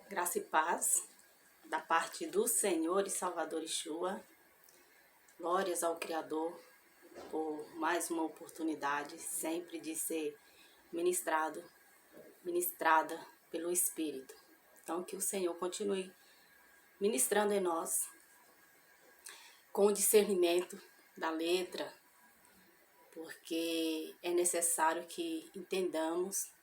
Graça e paz da parte do Senhor e Salvador Yeshua. Glórias ao Criador por mais uma oportunidade sempre de ser ministrada pelo Espírito. Então que o Senhor continue ministrando em nós com o discernimento da letra, porque é necessário que entendamos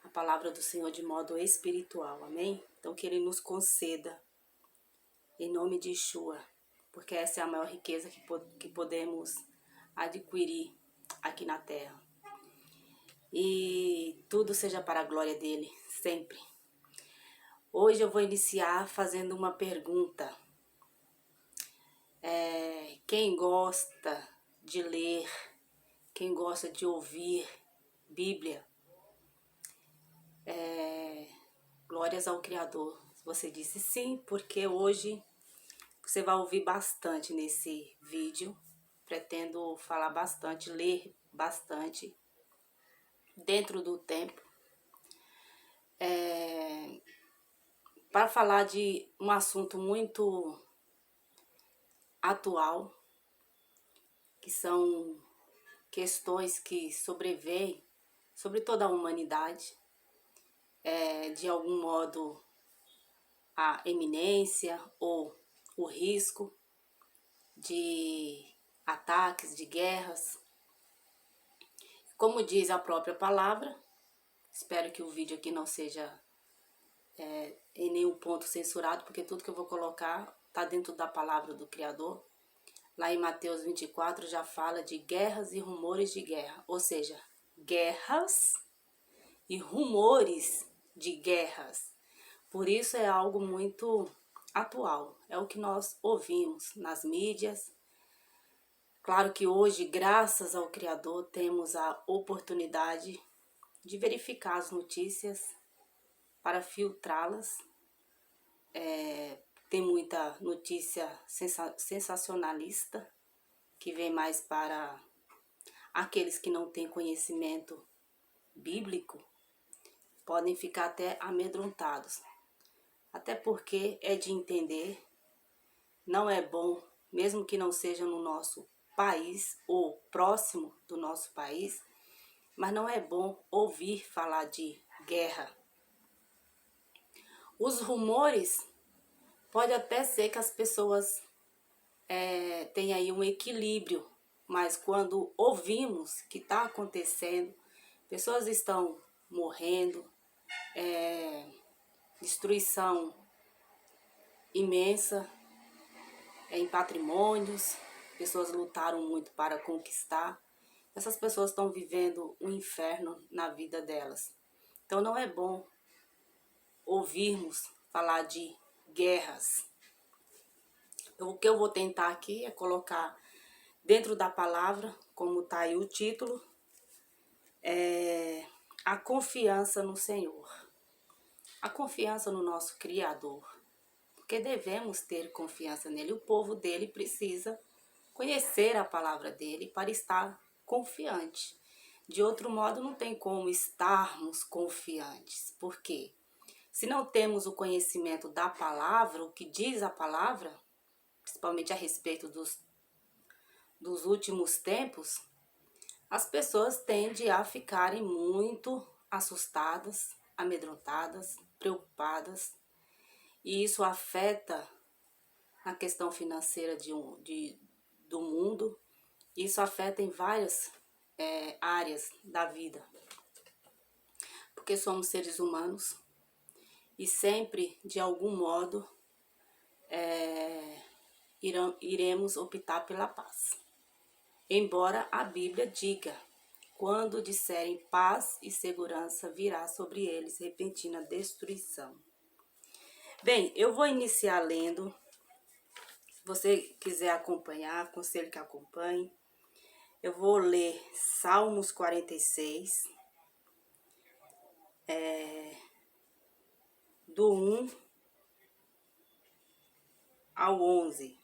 a palavra do Senhor de modo espiritual, amém? Então que Ele nos conceda, em nome de Yeshua, porque essa é a maior riqueza que podemos adquirir aqui na terra. E tudo seja para a glória dele, sempre. Hoje eu vou iniciar fazendo uma pergunta. Quem gosta de ler, quem gosta de ouvir Bíblia, glórias ao Criador. Você disse sim, porque hoje você vai ouvir bastante nesse vídeo. Pretendo falar bastante, ler bastante, dentro do tempo. Para falar de um assunto muito atual, que são questões que sobrevêm sobre toda a humanidade, de algum modo a eminência ou o risco de ataques, de guerras. Como diz a própria palavra, espero que o vídeo aqui não seja em nenhum ponto censurado, porque tudo que eu vou colocar está dentro da palavra do Criador. Lá em Mateus 24 já fala de guerras e rumores de guerra, ou seja, guerras e rumores de guerras. Por isso é algo muito atual, é o que nós ouvimos nas mídias. Claro que hoje, graças ao Criador, temos a oportunidade de verificar as notícias para filtrá-las. Tem muita notícia sensacionalista que vem mais para aqueles que não têm conhecimento bíblico, podem ficar até amedrontados. Até porque é de entender, não é bom, mesmo que não seja no nosso país ou próximo do nosso país, mas não é bom ouvir falar de guerra. Os rumores, pode até ser que as pessoas tenham aí um equilíbrio, mas quando ouvimos que está acontecendo, pessoas estão morrendo, destruição imensa em patrimônios, pessoas lutaram muito para conquistar. Essas pessoas estão vivendo um inferno na vida delas. Então não é bom ouvirmos falar de guerras. O que eu vou tentar aqui é colocar dentro da palavra, como está aí o título, a confiança no Senhor. A confiança no nosso Criador. Porque devemos ter confiança nele. O povo dele precisa conhecer a palavra dele para estar confiante. De outro modo, não tem como estarmos confiantes. Por quê? Se não temos o conhecimento da palavra, o que diz a palavra, principalmente a respeito dos últimos tempos, as pessoas tendem a ficarem muito assustadas, amedrontadas, preocupadas. E isso afeta a questão financeira do mundo. Isso afeta em várias áreas da vida. Porque somos seres humanos e sempre, de algum modo, iremos optar pela paz. Embora a Bíblia diga, quando disserem paz e segurança, virá sobre eles repentina destruição. Bem, eu vou iniciar lendo. Se você quiser acompanhar, aconselho que acompanhe. Eu vou ler Salmos 46, do 1 ao 11.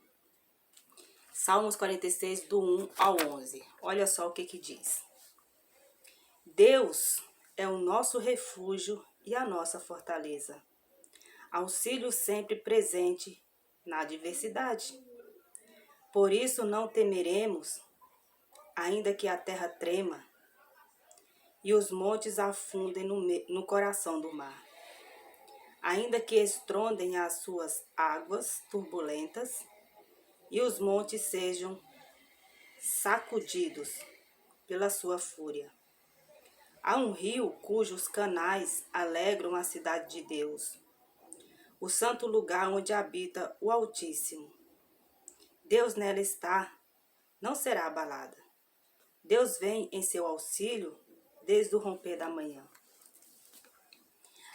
Salmos 46, do 1 ao 11. Olha só o que diz. Deus é o nosso refúgio e a nossa fortaleza, auxílio sempre presente na adversidade. Por isso não temeremos, ainda que a terra trema e os montes afundem no coração do mar. Ainda que estrondem as suas águas turbulentas e os montes sejam sacudidos pela sua fúria. Há um rio cujos canais alegram a cidade de Deus, o santo lugar onde habita o Altíssimo. Deus nela está, não será abalada. Deus vem em seu auxílio desde o romper da manhã.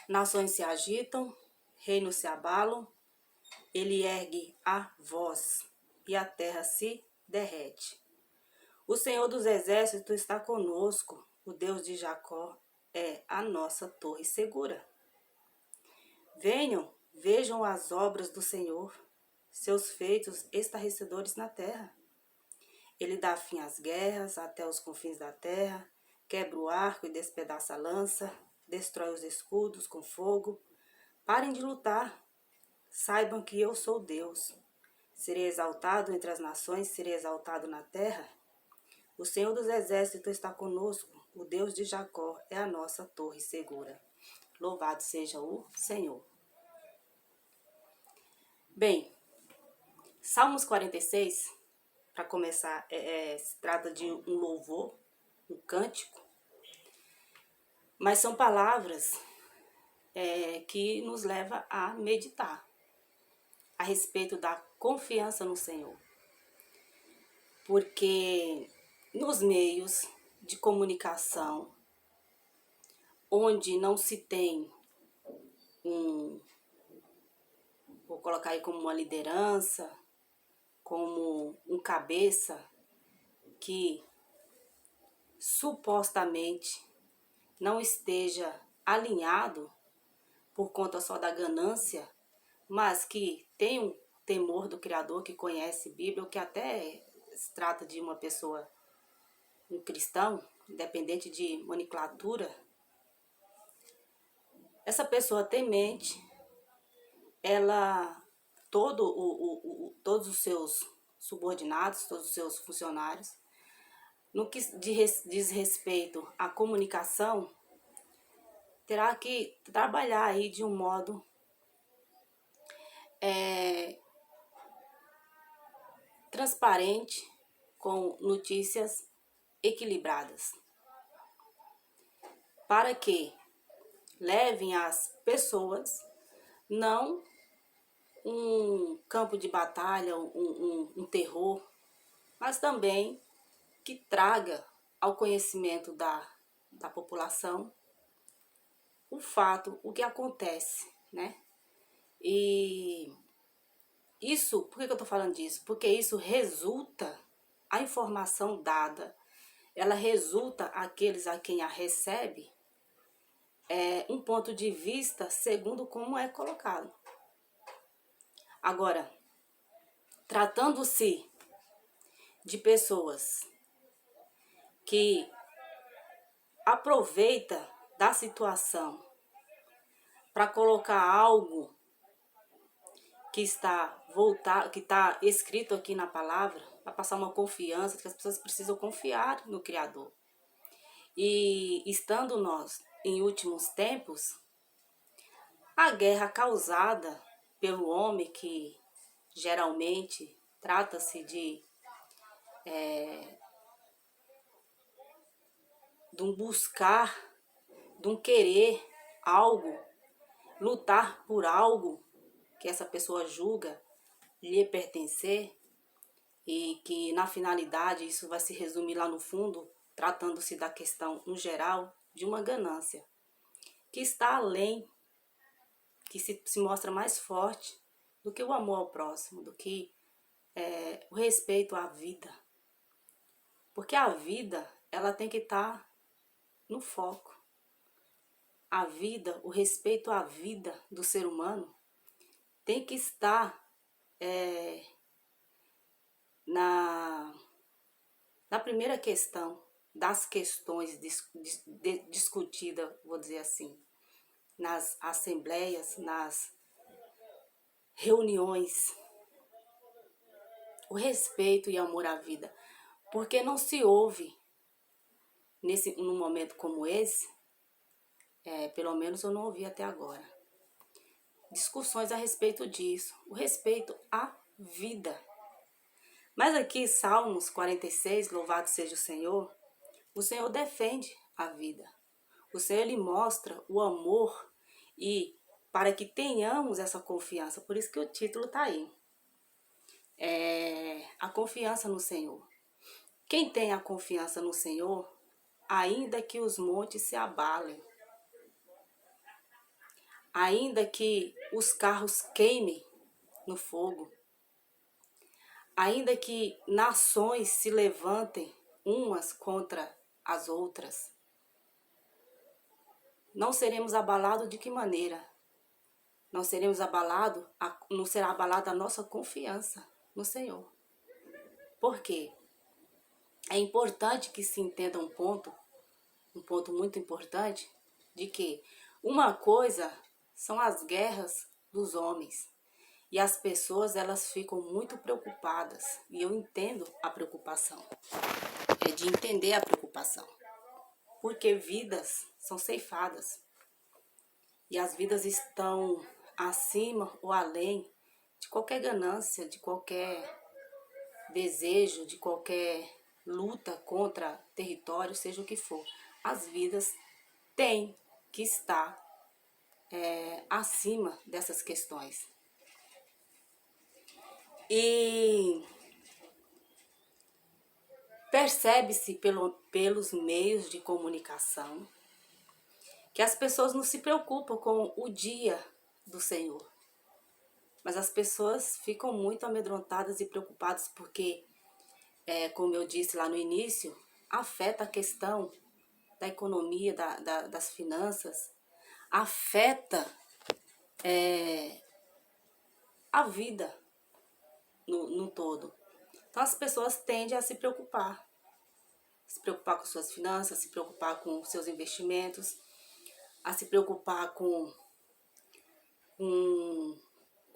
Nações se agitam, reinos se abalam, ele ergue a voz e a terra se derrete. O Senhor dos Exércitos está conosco, o Deus de Jacó é a nossa torre segura. Venham, vejam as obras do Senhor, seus feitos estarrecedores na terra. Ele dá fim às guerras até os confins da terra, quebra o arco e despedaça a lança, destrói os escudos com fogo. Parem de lutar, saibam que eu sou Deus. Serei exaltado entre as nações, serei exaltado na terra. O Senhor dos Exércitos está conosco, o Deus de Jacó é a nossa torre segura. Louvado seja o Senhor. Bem, Salmos 46, para começar, se trata de um louvor, um cântico, mas são palavras que nos levam a meditar a respeito da confiança no Senhor. Porque nos meios de comunicação, onde não se tem vou colocar aí como uma liderança, como um cabeça que supostamente não esteja alinhado por conta só da ganância, mas que tem um temor do Criador, que conhece Bíblia, ou que até se trata de uma pessoa, um cristão, independente de nomenclatura, essa pessoa temente, ela, todos os seus subordinados, todos os seus funcionários, no que diz respeito à comunicação, terá que trabalhar aí de um modo transparente, com notícias equilibradas, para que levem às pessoas não um campo de batalha, um terror, mas também que traga ao conhecimento da população o fato, o que acontece, né? E isso, por que eu estou falando disso? Porque isso resulta, a informação dada, ela resulta àqueles a quem a recebe um ponto de vista segundo como é colocado. Agora, tratando-se de pessoas que aproveita da situação para colocar algo que está escrito aqui na palavra, para passar uma confiança, que as pessoas precisam confiar no Criador. E estando nós em últimos tempos, a guerra causada pelo homem, que geralmente trata-se de um buscar, de um querer algo, lutar por algo que essa pessoa julga lhe pertencer, e que na finalidade isso vai se resumir lá no fundo, tratando-se da questão no geral de uma ganância que está além, que se mostra mais forte do que o amor ao próximo, do que o respeito à vida. Porque a vida, ela tem que estar no foco. A vida, o respeito à vida do ser humano tem que estar na primeira questão das questões discutidas, vou dizer assim, nas assembleias, nas reuniões, o respeito e amor à vida. Porque não se ouve, num momento como esse, pelo menos eu não ouvi até agora, discussões a respeito disso, o respeito à vida. Mas aqui, Salmos 46, louvado seja o Senhor defende a vida. O Senhor, Ele mostra o amor e para que tenhamos essa confiança, por isso que o título está aí. A confiança no Senhor. Quem tem a confiança no Senhor, ainda que os montes se abalem, ainda que os carros queimem no fogo, ainda que nações se levantem umas contra as outras, não seremos abalados de que maneira? Não seremos abalados, não será abalada a nossa confiança no Senhor. Por quê? É importante que se entenda um ponto muito importante, de que uma coisa são as guerras dos homens. E as pessoas, elas ficam muito preocupadas. E eu entendo a preocupação. É de entender a preocupação. Porque vidas são ceifadas. E as vidas estão acima ou além de qualquer ganância, de qualquer desejo, de qualquer luta contra território, seja o que for. As vidas têm que estar acima dessas questões. E percebe-se pelos meios de comunicação que as pessoas não se preocupam com o dia do Senhor. Mas as pessoas ficam muito amedrontadas e preocupadas porque, como eu disse lá no início, afeta a questão da economia, das finanças, afeta a vida no todo. Então as pessoas tendem a se preocupar com suas finanças, se preocupar com seus investimentos, a se preocupar com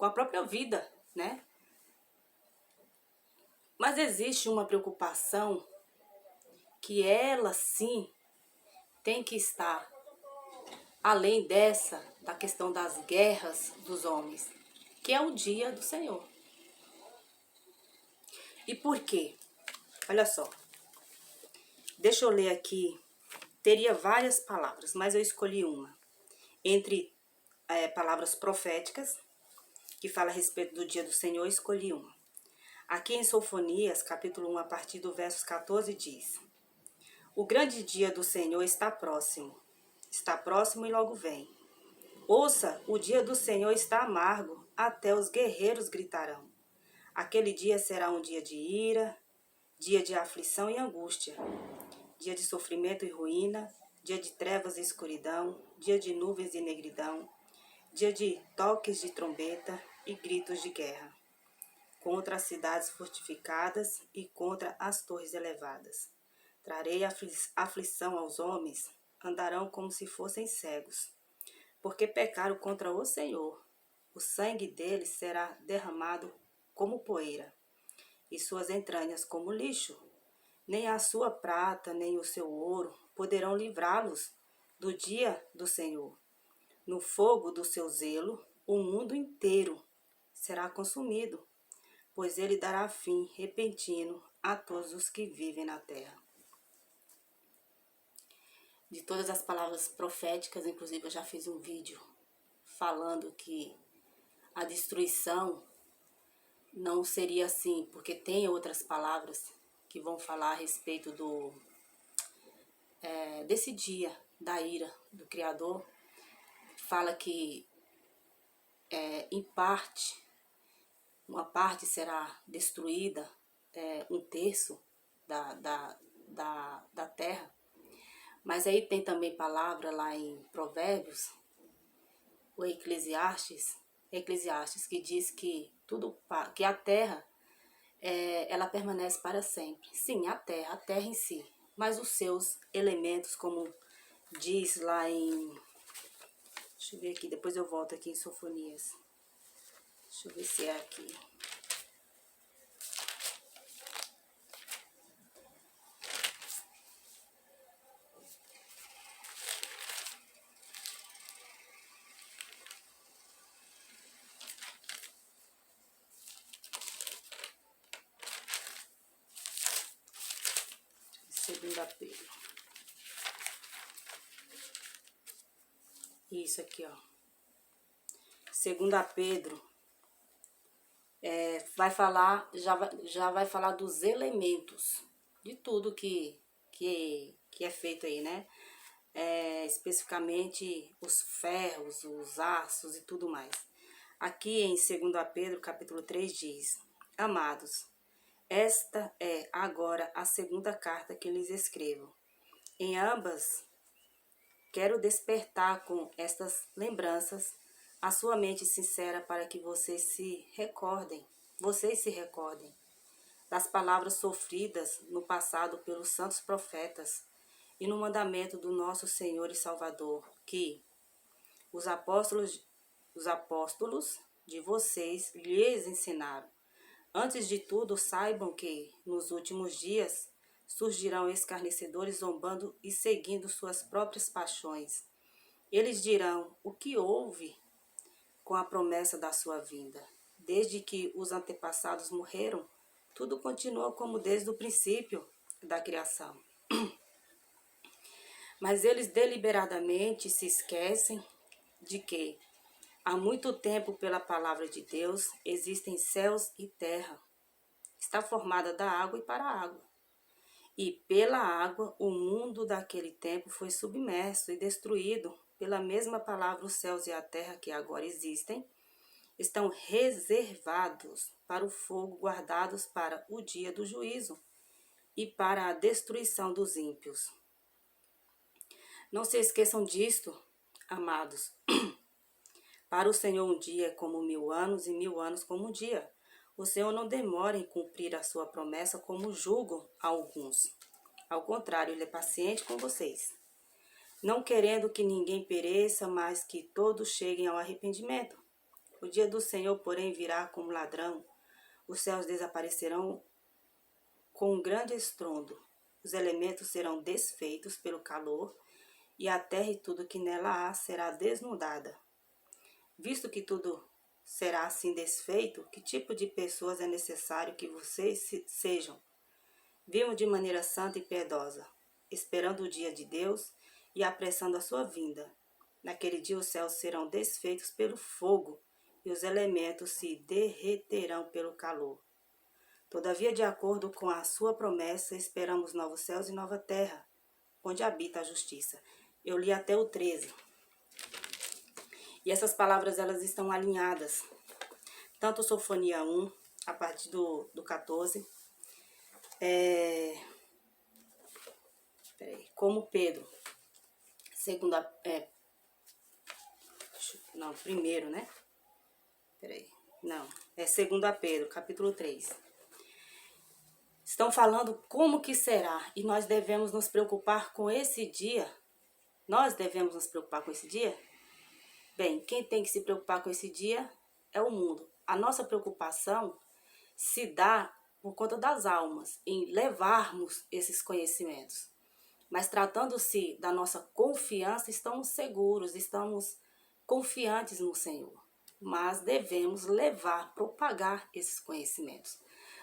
a própria vida, né? Mas existe uma preocupação que ela sim tem que estar além da questão das guerras dos homens, que é o dia do Senhor. E por quê? Olha só, deixa eu ler aqui, teria várias palavras, mas eu escolhi uma. Entre palavras proféticas, que fala a respeito do dia do Senhor, escolhi uma. Aqui em Sofonias, capítulo 1, a partir do versos 14, diz: O grande dia do Senhor está próximo e logo vem. Ouça, o dia do Senhor está amargo, até os guerreiros gritarão. Aquele dia será um dia de ira, dia de aflição e angústia, dia de sofrimento e ruína, dia de trevas e escuridão, dia de nuvens e negridão, dia de toques de trombeta e gritos de guerra, contra as cidades fortificadas e contra as torres elevadas. Trarei aflição aos homens, andarão como se fossem cegos, porque pecaram contra o Senhor. O sangue deles será derramado como poeira, e suas entranhas como lixo. Nem a sua prata, nem o seu ouro poderão livrá-los do dia do Senhor. No fogo do seu zelo, o mundo inteiro será consumido, pois ele dará fim repentino a todos os que vivem na terra. De todas as palavras proféticas, inclusive eu já fiz um vídeo falando que a destruição não seria assim, porque tem outras palavras que vão falar a respeito desse dia da ira do Criador. Fala que em parte, uma parte será destruída, um terço da terra. Mas aí tem também palavra lá em Provérbios, o Eclesiastes, que diz que que a terra ela permanece para sempre. Sim, a terra em si, mas os seus elementos, como diz lá em... Deixa eu ver aqui, depois eu volto aqui em Sofonias. Deixa eu ver se é aqui. Segunda Pedro. Isso aqui, ó. Segunda Pedro vai falar, já vai falar dos elementos de tudo que é feito aí, né? Especificamente os ferros, os aços e tudo mais. Aqui em 2 Pedro, capítulo 3, diz: Amados, esta é agora a segunda carta que lhes escrevo. Em ambas, quero despertar com estas lembranças a sua mente sincera para que vocês se recordem das palavras sofridas no passado pelos santos profetas e no mandamento do nosso Senhor e Salvador, que os apóstolos de vocês lhes ensinaram. Antes de tudo, saibam que, nos últimos dias, surgirão escarnecedores zombando e seguindo suas próprias paixões. Eles dirão: o que houve com a promessa da sua vinda? Desde que os antepassados morreram, tudo continua como desde o princípio da criação. Mas eles deliberadamente se esquecem de que, há muito tempo, pela palavra de Deus, existem céus e terra. Está formada da água e para a água. E pela água, o mundo daquele tempo foi submerso e destruído. Pela mesma palavra, os céus e a terra que agora existem estão reservados para o fogo, guardados para o dia do juízo e para a destruição dos ímpios. Não se esqueçam disto, amados. Para o Senhor um dia é como 1000 anos e 1000 anos como um dia. O Senhor não demora em cumprir a sua promessa como julgam alguns. Ao contrário, Ele é paciente com vocês, não querendo que ninguém pereça, mas que todos cheguem ao arrependimento. O dia do Senhor, porém, virá como ladrão. Os céus desaparecerão com um grande estrondo. Os elementos serão desfeitos pelo calor, e a terra e tudo que nela há será desnudada. Visto que tudo será assim desfeito, que tipo de pessoas é necessário que vocês sejam? Vivam de maneira santa e piedosa, esperando o dia de Deus e apressando a sua vinda. Naquele dia os céus serão desfeitos pelo fogo e os elementos se derreterão pelo calor. Todavia, de acordo com a sua promessa, esperamos novos céus e nova terra, onde habita a justiça. Eu li até o 13. E essas palavras, elas estão alinhadas. Tanto Sofonia 1, a partir do 14, como Pedro, primeiro, né? É 2 Pedro, capítulo 3. Estão falando como que será, e nós devemos nos preocupar com esse dia. Nós devemos nos preocupar com esse dia? Bem, quem tem que se preocupar com esse dia é o mundo. A nossa preocupação se dá por conta das almas, em levarmos esses conhecimentos. Mas tratando-se da nossa confiança, estamos seguros, estamos confiantes no Senhor. Mas devemos levar, propagar esses conhecimentos,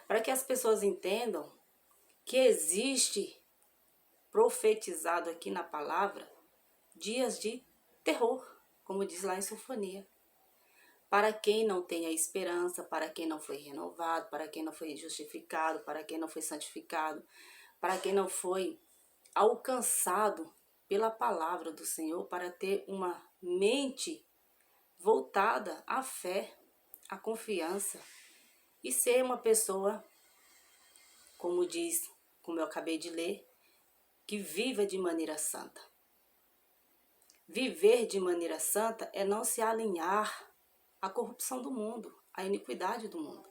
para que as pessoas entendam que existe, profetizado aqui na palavra, dias de terror, como diz lá em Sinfonia. Para quem não tem a esperança, para quem não foi renovado, para quem não foi justificado, para quem não foi santificado, para quem não foi alcançado pela palavra do Senhor, para ter uma mente voltada à fé, à confiança e ser uma pessoa, como eu acabei de ler, que viva de maneira santa. Viver de maneira santa é não se alinhar à corrupção do mundo, à iniquidade do mundo.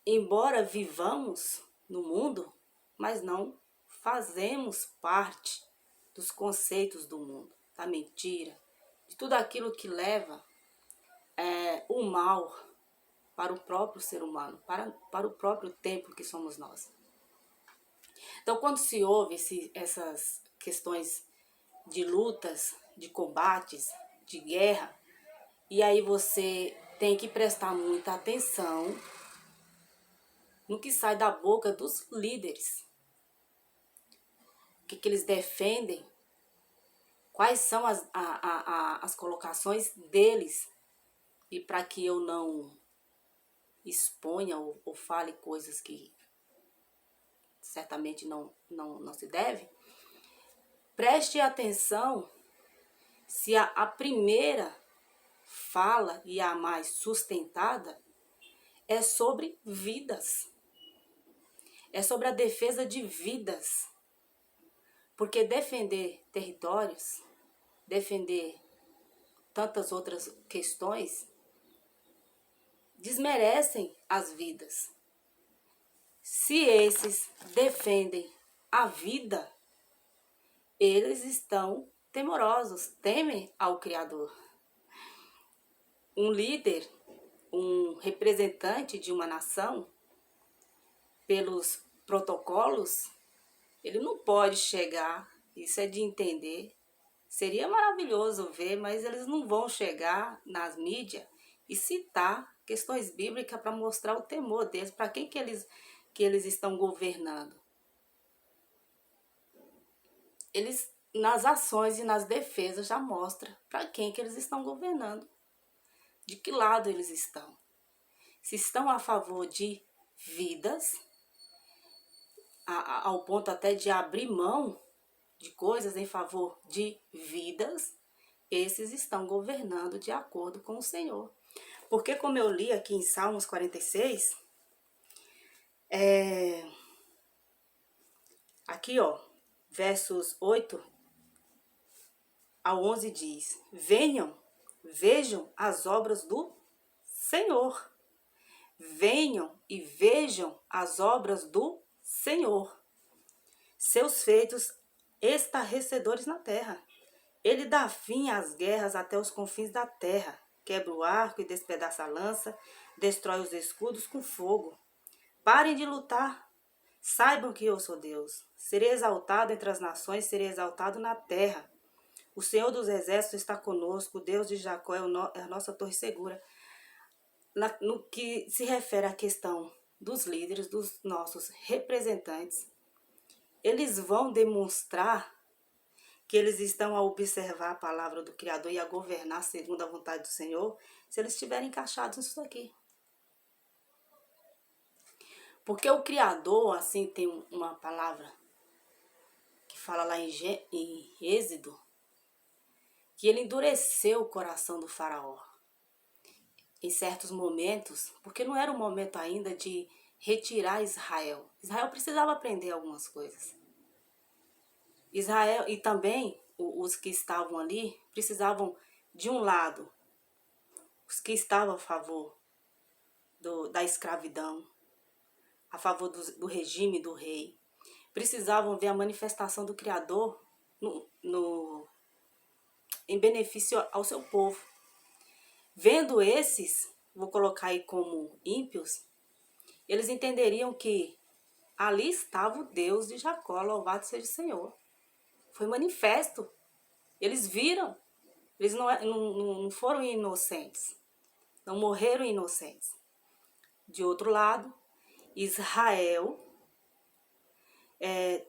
Embora vivamos no mundo, mas não fazemos parte dos conceitos do mundo, da mentira, de tudo aquilo que leva o mal para o próprio ser humano, para o próprio templo que somos nós. Então, quando se ouve essas questões de lutas, de combates, de guerra, e aí você tem que prestar muita atenção no que sai da boca dos líderes, o que eles defendem, quais são as colocações deles, e para que eu não exponha ou fale coisas que certamente não se deve, preste atenção se a primeira fala e a mais sustentada é sobre vidas, é sobre a defesa de vidas, porque defender territórios, defender tantas outras questões, desmerecem as vidas. Se esses defendem a vida, eles estão temorosos, temem ao Criador. Um líder, um representante de uma nação, pelos protocolos, ele não pode chegar, isso é de entender. Seria maravilhoso ver, mas eles não vão chegar nas mídias e citar questões bíblicas para mostrar o temor deles, para quem que eles estão governando. Eles, nas ações e nas defesas, já mostram para quem que eles estão governando, de que lado eles estão. Se estão a favor de vidas, ao ponto até de abrir mão de coisas em favor de vidas, esses estão governando de acordo com o Senhor. Porque como eu li aqui em Salmos 46, aqui ó, versos 8 ao 11 diz: venham, vejam as obras do Senhor. Venham e vejam as obras do Senhor, seus feitos estarrecedores na terra. Ele dá fim às guerras até os confins da terra, quebra o arco e despedaça a lança, destrói os escudos com fogo. Parem de lutar, saibam que eu sou Deus. Serei exaltado entre as nações, serei exaltado na terra. O Senhor dos exércitos está conosco, o Deus de Jacó é a nossa torre segura. No que se refere à questão dos líderes, dos nossos representantes, eles vão demonstrar que eles estão a observar a palavra do Criador e a governar segundo a vontade do Senhor, se eles estiverem encaixados nisso daqui. Porque o Criador, assim, tem uma palavra que fala lá em Êxodo, que ele endureceu o coração do faraó em certos momentos, porque não era o momento ainda de retirar Israel. Israel precisava aprender algumas coisas. Israel e também os que estavam ali precisavam, de um lado, os que estavam a favor da escravidão, a favor do regime do rei, precisavam ver a manifestação do Criador em benefício ao seu povo. Vendo esses, vou colocar aí como ímpios, eles entenderiam que ali estava o Deus de Jacó, louvado seja o Senhor. Foi manifesto. Eles viram. Eles não foram inocentes. Não morreram inocentes. De outro lado, Israel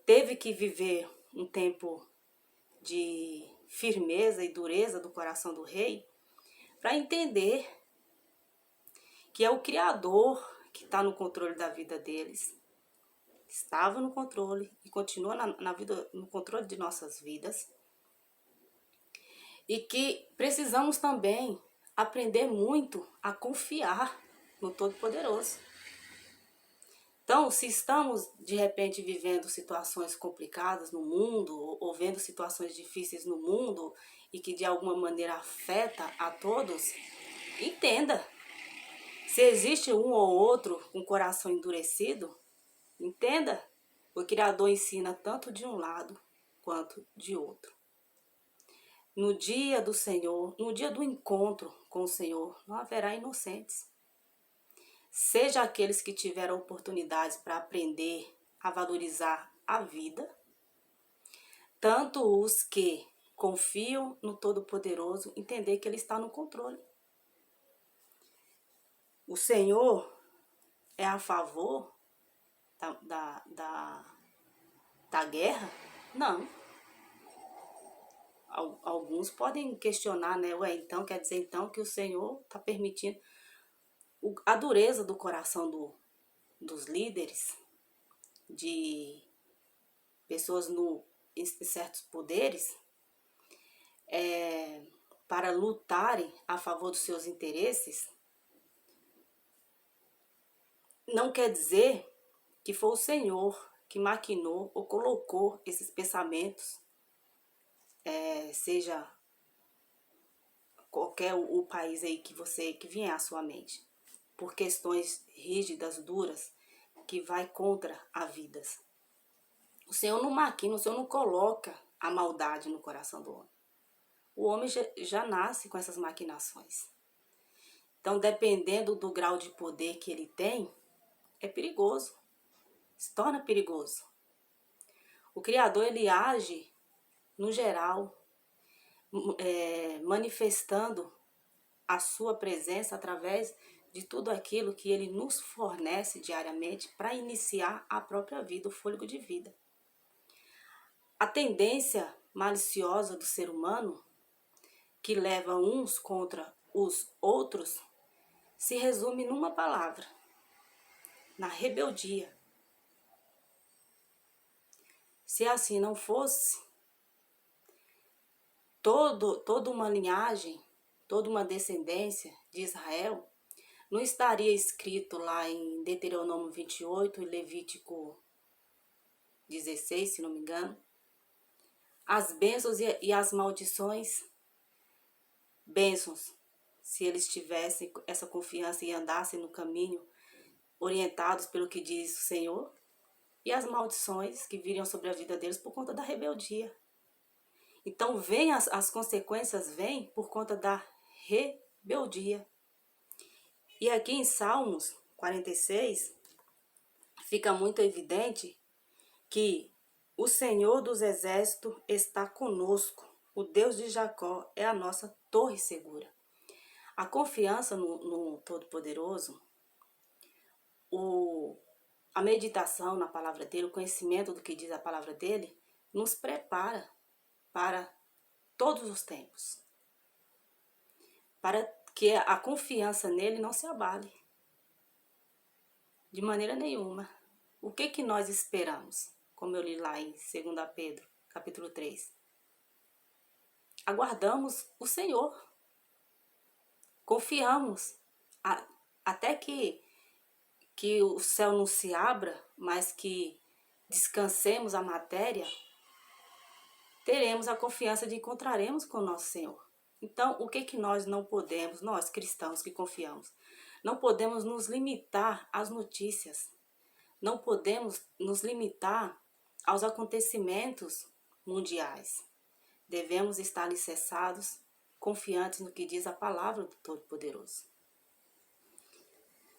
teve que viver um tempo de firmeza e dureza do coração do rei para entender que é o Criador que está no controle da vida deles. Estava no controle e continua no controle de nossas vidas. E que precisamos também aprender muito a confiar no Todo-Poderoso. Então, se estamos de repente vivendo situações complicadas no mundo, ou vendo situações difíceis no mundo e que de alguma maneira afeta a todos, entenda. Se existe um ou outro com coração endurecido, entenda. O Criador ensina tanto de um lado quanto de outro. No dia do Senhor, no dia do encontro com o Senhor, não haverá inocentes. Seja aqueles que tiveram oportunidades para aprender a valorizar a vida, tanto os que confiam no Todo-Poderoso, entender que Ele está no controle. O Senhor é a favor da guerra? Não. Alguns podem questionar, né? Ué, então quer dizer então que o Senhor está permitindo a dureza do coração dos líderes, de pessoas em certos poderes, para lutarem a favor dos seus interesses, não quer dizer que foi o Senhor que maquinou ou colocou esses pensamentos, seja qualquer o país aí que vier à sua mente, por questões rígidas, duras, que vai contra a vidas. O Senhor não maquina, o Senhor não coloca a maldade no coração do homem. O homem já nasce com essas maquinações. Então, dependendo do grau de poder que ele tem, é perigoso, se torna perigoso. O Criador, ele age, no geral, manifestando a sua presença através de tudo aquilo que ele nos fornece diariamente para iniciar a própria vida, o fôlego de vida. A tendência maliciosa do ser humano, que leva uns contra os outros, se resume numa palavra: na rebeldia. Se assim não fosse, toda uma linhagem, toda uma descendência de Israel não estaria escrito lá em Deuteronômio 28 e Levítico 16, se não me engano, as bênçãos e as maldições. Bênçãos, se eles tivessem essa confiança e andassem no caminho orientados pelo que diz o Senhor, e as maldições que viriam sobre a vida deles por conta da rebeldia. Então as consequências vêm por conta da rebeldia. E aqui em Salmos 46 fica muito evidente que o Senhor dos Exércitos está conosco. O Deus de Jacó é a nossa torre segura. A confiança no Todo-Poderoso, a meditação na palavra dele, o conhecimento do que diz a palavra dele, nos prepara para todos os tempos, para que a confiança nele não se abale de maneira nenhuma. O que nós esperamos? Como eu li lá em 2 Pedro, capítulo 3. Aguardamos o Senhor. Confiamos até que o céu não se abra, mas que descansemos a matéria, teremos a confiança de encontraremos com o nosso Senhor. Então, o que nós não podemos, nós cristãos que confiamos, não podemos nos limitar às notícias, não podemos nos limitar aos acontecimentos mundiais. Devemos estar alicerçados, confiantes no que diz a palavra do Todo-Poderoso.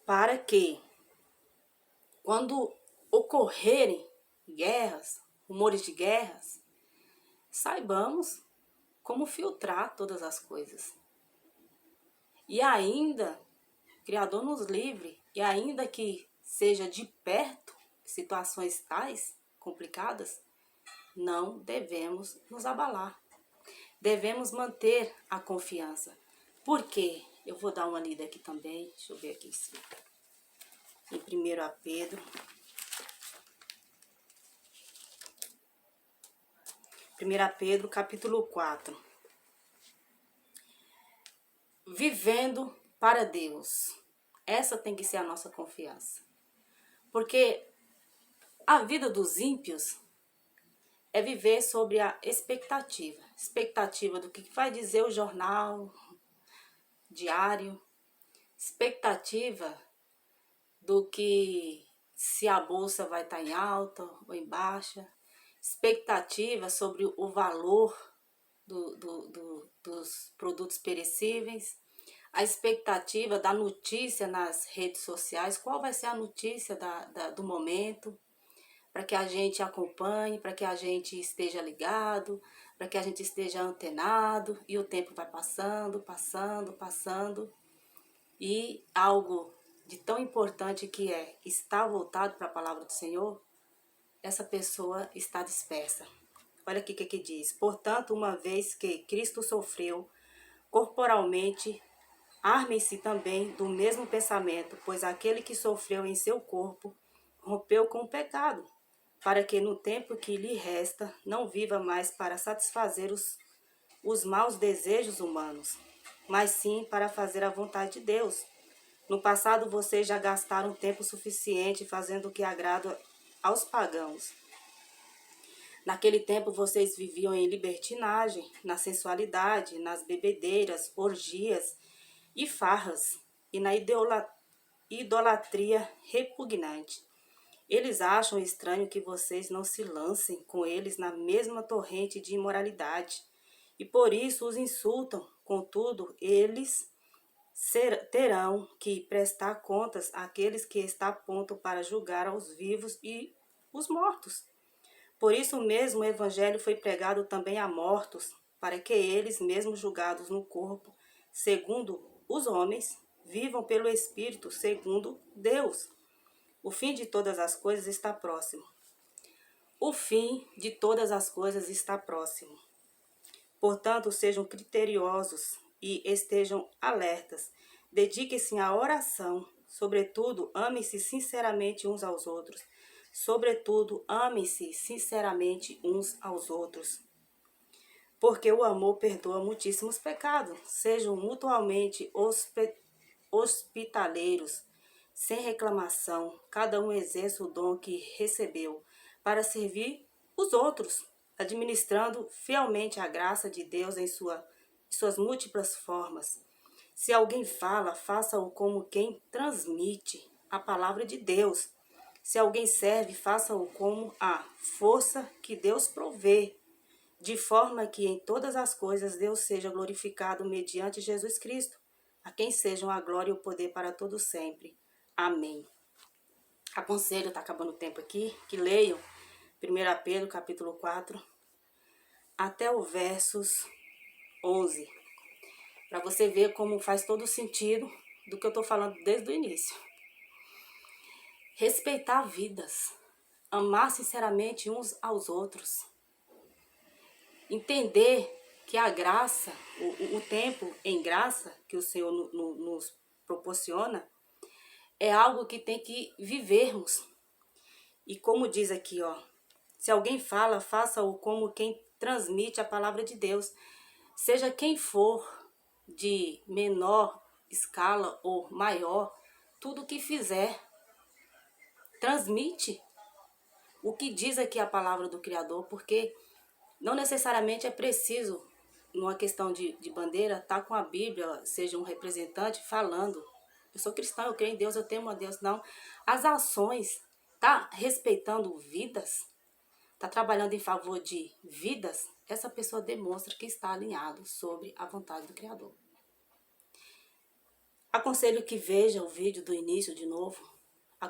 Para que, quando ocorrerem guerras, rumores de guerras, saibamos como filtrar todas as coisas. E ainda, o Criador nos livre, e ainda que seja de perto situações tais, complicadas, não devemos nos abalar. Devemos manter a confiança. Por quê? Eu vou dar uma lida aqui também, deixa eu ver aqui se em 1 Pedro. 1 Pedro, capítulo 4. Vivendo para Deus. Essa tem que ser a nossa confiança. Porque a vida dos ímpios é viver sobre a expectativa. Expectativa do que vai dizer o jornal diário. Expectativa do que se a bolsa vai estar em alta ou em baixa. Expectativa sobre o valor dos produtos perecíveis, a expectativa da notícia nas redes sociais, qual vai ser a notícia do momento, para que a gente acompanhe, para que a gente esteja ligado, para que a gente esteja antenado, e o tempo vai passando, passando, passando, e algo de tão importante que é estar voltado para a palavra do Senhor, essa pessoa está dispersa. Olha aqui o que diz: portanto, uma vez que Cristo sofreu corporalmente, armem-se também do mesmo pensamento, pois aquele que sofreu em seu corpo rompeu com o pecado, para que no tempo que lhe resta não viva mais para satisfazer os maus desejos humanos, mas sim para fazer a vontade de Deus. No passado vocês já gastaram tempo suficiente fazendo o que agrada aos pagãos. Naquele tempo vocês viviam em libertinagem, na sensualidade, nas bebedeiras, orgias e farras, e na idolatria repugnante. Eles acham estranho que vocês não se lancem com eles na mesma torrente de imoralidade, e por isso os insultam. Contudo, eles terão que prestar contas àqueles que está pronto para julgar aos vivos e os mortos. Por isso mesmo o evangelho foi pregado também a mortos, para que eles, mesmo julgados no corpo, segundo os homens, vivam pelo Espírito, segundo Deus. O fim de todas as coisas está próximo. O fim de todas as coisas está próximo. Portanto, sejam criteriosos e estejam alertas. Dediquem-se à oração. Sobretudo, amem-se sinceramente uns aos outros. Sobretudo, amem-se sinceramente uns aos outros. Porque o amor perdoa muitíssimos pecados. Sejam mutuamente hospitaleiros, sem reclamação. Cada um exerça o dom que recebeu para servir os outros, administrando fielmente a graça de Deus em suas múltiplas formas. Se alguém fala, faça-o como quem transmite a palavra de Deus. Se alguém serve, faça-o como a força que Deus provê, de forma que em todas as coisas Deus seja glorificado mediante Jesus Cristo, a quem sejam a glória e o poder para todos sempre. Amém. Aconselho, está acabando o tempo aqui, que leiam 1 Pedro capítulo 4 até o versos 11, para você ver como faz todo o sentido do que eu estou falando desde o início. Respeitar vidas, amar sinceramente uns aos outros, entender que a graça, o tempo em graça que o Senhor nos proporciona, é algo que tem que vivermos. E como diz aqui, ó, se alguém fala, faça-o como quem transmite a palavra de Deus. Seja quem for, de menor escala ou maior, tudo que fizer, transmite o que diz aqui a palavra do Criador, porque não necessariamente é preciso, numa questão de bandeira, estar com a Bíblia, seja um representante falando. Eu sou cristã, eu creio em Deus, eu temo a Deus. Não. As ações, tá respeitando vidas, tá trabalhando em favor de vidas, essa pessoa demonstra que está alinhado sobre a vontade do Criador. Aconselho que veja o vídeo do início de novo,